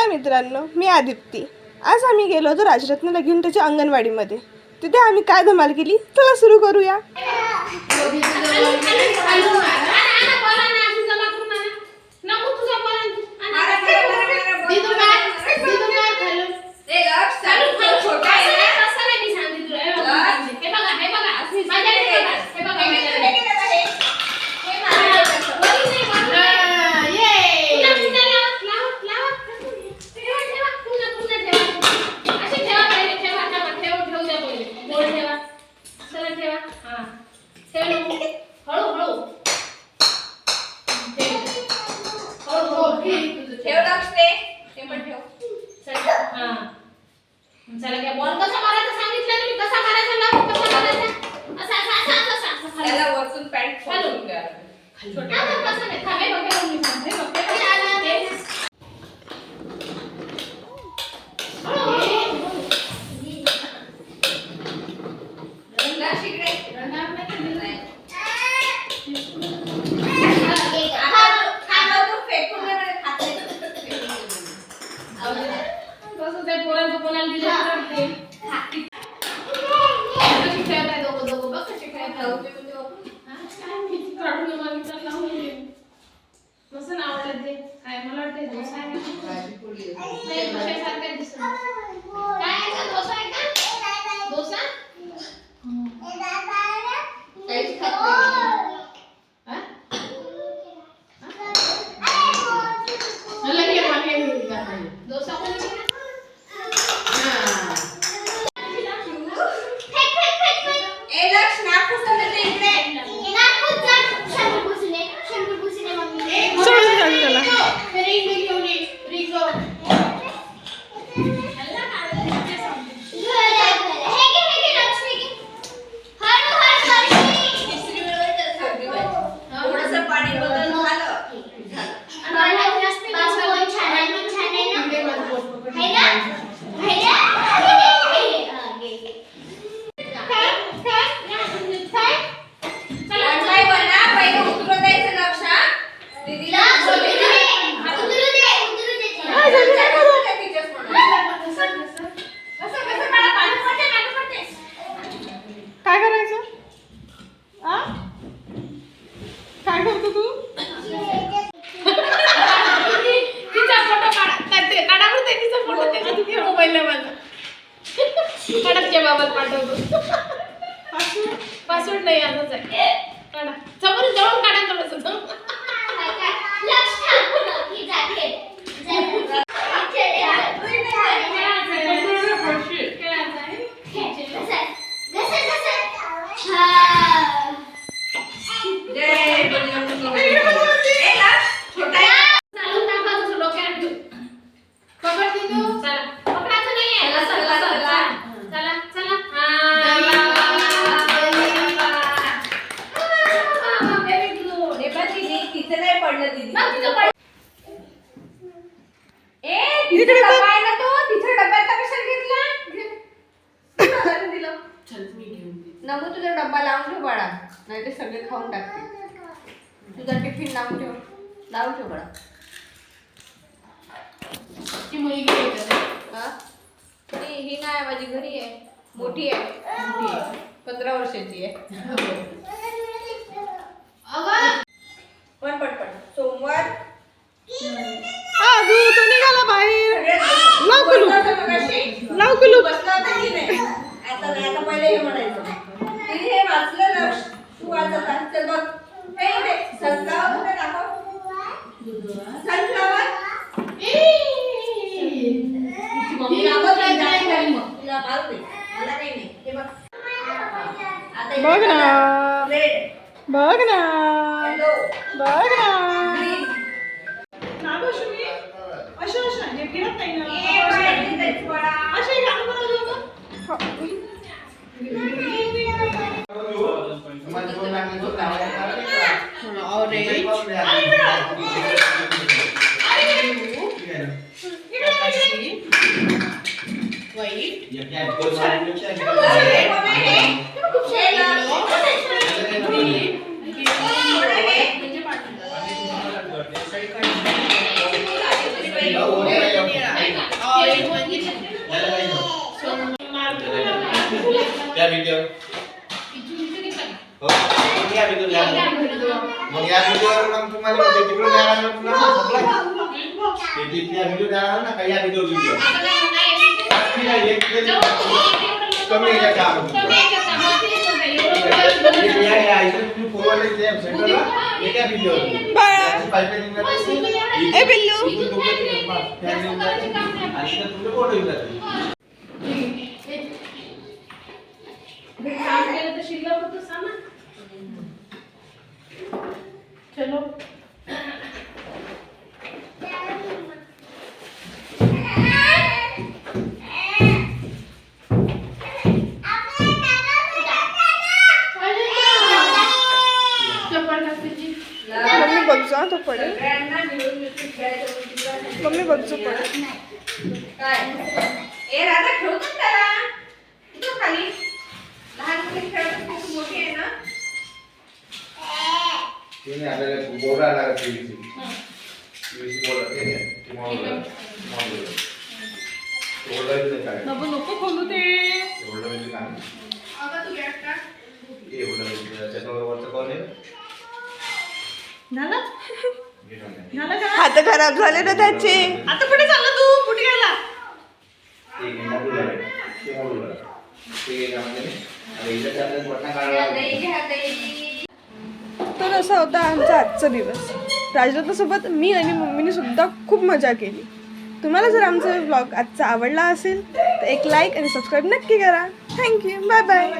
हाय मित्रांनो, मी आदिप्ती। आज आम्ही गेलो होतो राजरत्न घेऊन त्याच्या अंगणवाडीमध्ये। तिथे आम्ही काय धमाल केली, चला सुरू करूया। चला क्या बॉल कसा मारायचा सांगितलं तुम्ही कसा मारायचा ना कसा मारायचा असा त्याला वरतून पॅन्ट घालून द्या छोटा कसा नाही थांबे बघा मी सांगते बघते आला ते रंगा शिकरे रंगा नाही खाना तो फेकून दे खाते कसं ते पोरांचं कोणाला दिलं करते कशी खेळताय दोघं दोघं बघ कशी खेळताय होते म्हणजे आपण काढून मागितलं लावून मस्त आवडलं ते काय मला वाटतं डोसा आहे नाही डोशासारखं दिसतं काय आहे का डोसा आहे का डोसा काहीच खात नाही लगे मागे डोसा पण पासवर्ड नाही आजच आहे काढा समोर जवळ काढा थोडंसं नको तुझा डब्बा लावून ठेव बाळा नाही ते सगळे खाऊन टाकते तुझा टिफिन लावून ठेव बाळा ती मुलगी ही नाही माझी घरी आहे मोठी आहे 15 वर्षाची आहे पण सोमवार तू निघाला बाहेर लावकुलू बसला होता की नाही आता पहिले हे म्हणायचं हे वाचलं ना तू वाचत चल बघ हे सनफ्लावर कुठे दाखव सनफ्लावर मम्मी आवडत नाही मग तुला मारू दे मला काही नाही हे बघ आता बघ ना रेड बघ ना येलो बघ ना ग्रीन नागोश्री अशा हे गिरत नाही ना अशा गाणं बनवलं होतं या व्हिडिओ पिचू पिचू घेतला का? हो या व्हिडिओ या या व्हिडिओ. मग या व्हिडिओवर मग तुम्हाला ते तिकडून द्यायला लागलं तुला ते तिथल्या व्हिडिओ द्यायला ना काही या व्हिडिओ व्हिडिओ आता काय नाही, एक एक जाऊ. कमी याच्यात काम. कमी याच्यात काम. तेच म्हणते, एवढं या या इथे तुम्ही फॉरवर्ड ते सेंटरला एका व्हिडिओ बाळा. पाइपलाइन ए बिल्लू. आणि इथं तुमचे फोटो येऊन जातील. काम केलं तर शिल्लक होतं सामान. चलो चप्पल टाकायची. मम्मी बघजो हा, तो पडेल. मम्मी बघजो पडेल. ए राधा खेळतो त्याला कुठं खाली लहान मुली खेळत खूप मोठी आहे ना तिने आपल्याला बोर्ड आला पीव्हीसी बोर्ड ते मॉडेल बोर्ड काय नको नको खोलू ते. बोर्ड म्हणजे काय आता तू गॅस टाक हे बोर्ड त्याच्यावर वरचं कोण आहे झालं हे कोण आहे? झालं का? हात खराब झाले ना त्याचे. आता कुठे चालला तू? कुठे गेला? ते मॉड्यूल आहे ते मॉड्यूल आहे ते यामध्ये आणि इथे आपल्याला बटना काढायला दही घ्या दही तर असा होता आमचा आजचा दिवस. राजरत्नासोबत मी आणि मम्मीने सुद्धा खूप मजा केली. तुम्हाला जर आमचा व्लॉग आजचा आवडला असेल तर एक लाईक आणि सबस्क्राईब नक्की करा. थँक्यू. Bye bye.